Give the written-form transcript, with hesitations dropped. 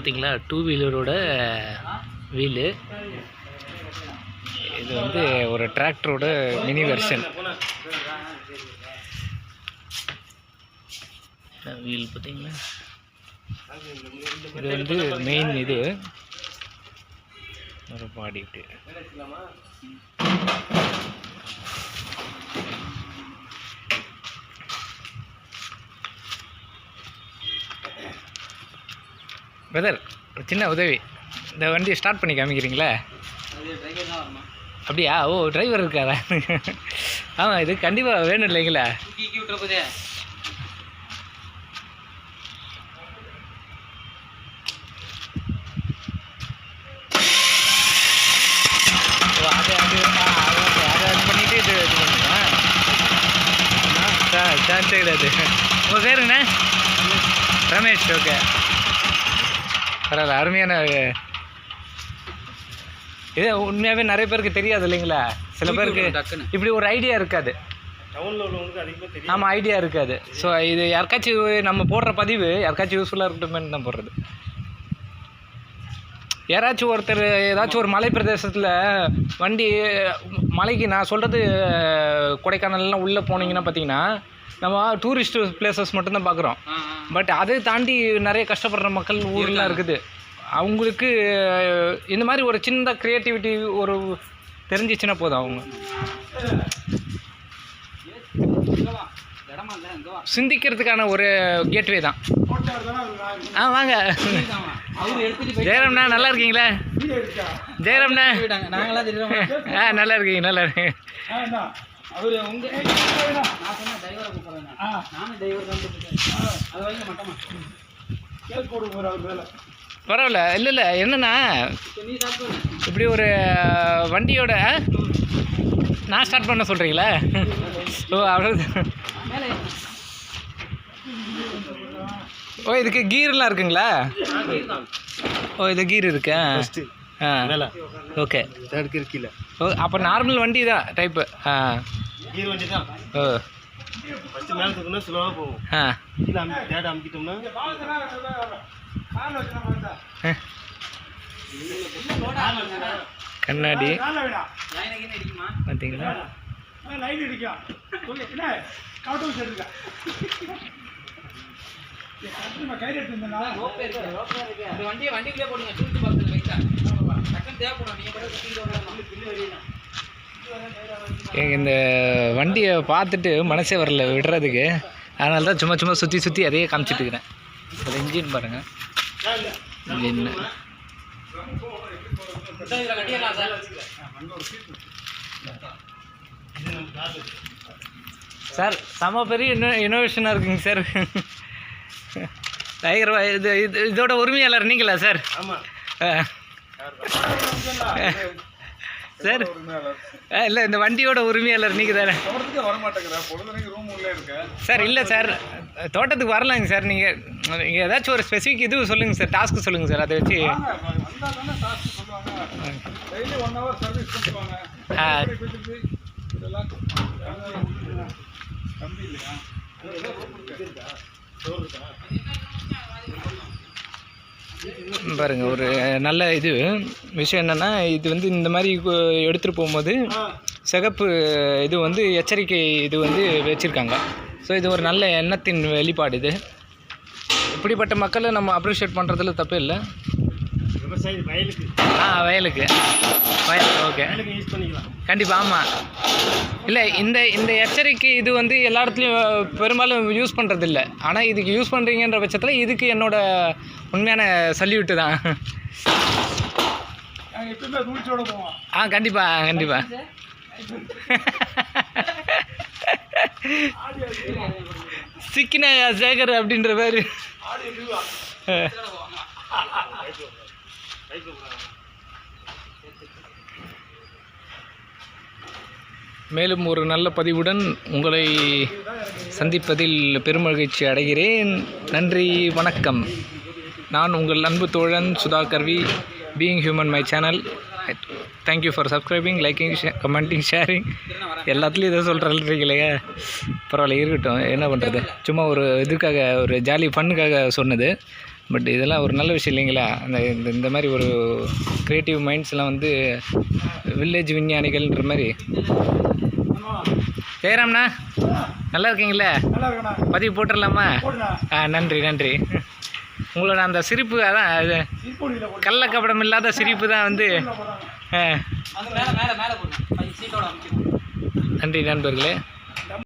பார்த்தீங்களா, two வீலரோட wheel. இது வந்து ஒரு டிராக்டரோட மினி வெர்ஷன். வீல் பார்த்தீங்களா, இது வந்து மெயின். இது ஒரு பாடி பிரதர், ஒரு சின்ன உதவி. இந்த வண்டியை ஸ்டார்ட் பண்ணி காமிக்கிறீங்களா? அப்படியா? ஓ, டிரைவர் இருக்காரா? ஆமாம், இது கண்டிப்பாக வேணும் இல்லைங்களா? பண்ணிட்டு இது பண்ணுமா? சான்ஸே கிடையாது. உங்கள் பேர் என்ன? ரமேஷ். ஓகே, பரவாயில்ல. அருமையான இது. உண்மையாகவே நிறைய பேருக்கு தெரியாது இல்லைங்களா? சில பேருக்கு இப்படி ஒரு ஐடியா இருக்காது. ஆமாம், ஐடியா இருக்காது. ஸோ இது யாருக்காச்சும் நம்ம போடுற பதிவு யாருக்காச்சும் யூஸ்ஃபுல்லாக இருக்கட்டுமேனு தான் போடுறது. யாராச்சும் ஒருத்தர் ஏதாச்சும் ஒரு மலை பிரதேசத்தில் வண்டி மலைக்கு, நான் சொல்கிறது கொடைக்கானல்லாம் உள்ளே போனீங்கன்னா பார்த்தீங்கன்னா நம்ம டூரிஸ்ட் பிளேசஸ் மட்டும்தான் பார்க்குறோம். பட் அதை தாண்டி நிறைய கஷ்டப்படுற மக்கள் ஊரெலாம் இருக்குது. அவங்களுக்கு இந்த மாதிரி ஒரு சின்ன க்ரியேட்டிவிட்டி ஒரு தெரிஞ்சிச்சுன்னா போதும். அவங்க சிந்திக்கிறதுக்கான ஒரு கேட்வே தான். வாங்க ஜெயராம்ண்ணா, நல்லா இருக்கீங்களா? ஜெயராம்ண்ணா, நல்லா இருக்கீங்க, நல்லா இருக்கீங்க. பரவாயில்ல. இல்லை என்னண்ணா, இப்படி ஒரு வண்டியோட நான் ஸ்டார்ட் பண்ண சொல்கிறீங்களா? ஓ, அவ்வளோ. ஓ, இதுக்கு கீர்லாம் இருக்குங்களா? ஓ, இது கீர் இருக்கா? ஓகே. ஓ, அப்போ நார்மல் வண்டி தான் டைப்பு. கீர் வண்டி தான். ஓ, ஃபஸ்ட்டு மேலே தூக்குனா ஸ்லோவாக போகும். கீழே தேட அமுக்கிட்டோம்னா கண்ணாடி பார்த்தீங்களா? இந்த வண்டியை பார்த்துட்டு மனசே வரல விடுறதுக்கு. அதனால தான் சும்மா சும்மா சுற்றி அதையே காமிச்சிட்டு இருக்கிறேன். ஒரு இன்ஜின் பாருங்கள். இன்ஜின் சார் செம பெரிய இன்னோவேஷனாக இருக்குங்க சார். டைகர் இது இதோட உரிமையாளர் நீங்களா சார்? சார் இல்லை, இந்த வண்டியோட உரிமையாளர் நீங்கள் தானே சார்? இல்லை சார், தோட்டத்துக்கு வரலாங்க சார். நீங்கள் ஏதாச்சும் ஒரு ஸ்பெசிஃபிக் இது சொல்லுங்கள் சார், டாஸ்க்கு சொல்லுங்கள் சார். அதை வச்சு பாருங்கள். ஒரு நல்ல இது விஷயம் என்னென்னா, இது வந்து இந்த மாதிரி எடுத்துகிட்டு போகும்போது சிகப்பு இது வந்து எச்சரிக்கை இது வந்து வச்சுருக்காங்க. ஸோ இது ஒரு நல்ல எண்ணத்தின் வெளிப்பாடு. இது இப்படிப்பட்ட மக்களை நம்ம அப்ரிஷியேட் பண்ணுறதுல தப்பே இல்லை. வயலுக்கு ஓகே, கண்டிப்பாக. ஆமாம், இல்லை இந்த எச்சரிக்கை இது வந்து எல்லா இடத்துலையும் பெரும்பாலும் யூஸ் பண்ணுறது இல்லை. ஆனால் இதுக்கு யூஸ் பண்ணுறீங்கன்ற பட்சத்தில் இதுக்கு என்னோட உண்மையான சல்யூட்டு தான். கண்டிப்பாக. சிக்கினாயா சேகர் அப்படின்ற பேர். மேலும் ஒரு நல்ல பதிவுடன் உங்களை சந்திப்பதில் பெருமகிழ்ச்சி அடைகிறேன். நன்றி, வணக்கம். நான் உங்கள் அன்பு தோழன் Sudhakar V, being human my channel. Thank you for subscribing, liking, commenting, sharing. எல்லாத்துலேயும் இதை சொல்கிறீங்களே, பரவாயில்ல, இருக்கட்டும். என்ன பண்ணுறது, சும்மா ஒரு இதுக்காக, ஒரு ஜாலி ஃபன்னுக்காக சொன்னது. பட் இதெல்லாம் ஒரு நல்ல விஷயம் இல்லைங்களா? அந்த இந்த மாதிரி ஒரு க்ரியேட்டிவ் மைண்ட்ஸ்லாம் வந்து வில்லேஜ் விஞ்ஞானிகள்ன்ற மாதிரி. ஜெயராம்ண்ணா நல்லா இருக்கீங்களே? பதிவு போட்டுடலாமா? நன்றி நன்றி. உங்களோட அந்த சிரிப்பு, அதான் அது கள்ளக்கபடம் இல்லாத சிரிப்பு தான் வந்து. நன்றி நண்பர்களே.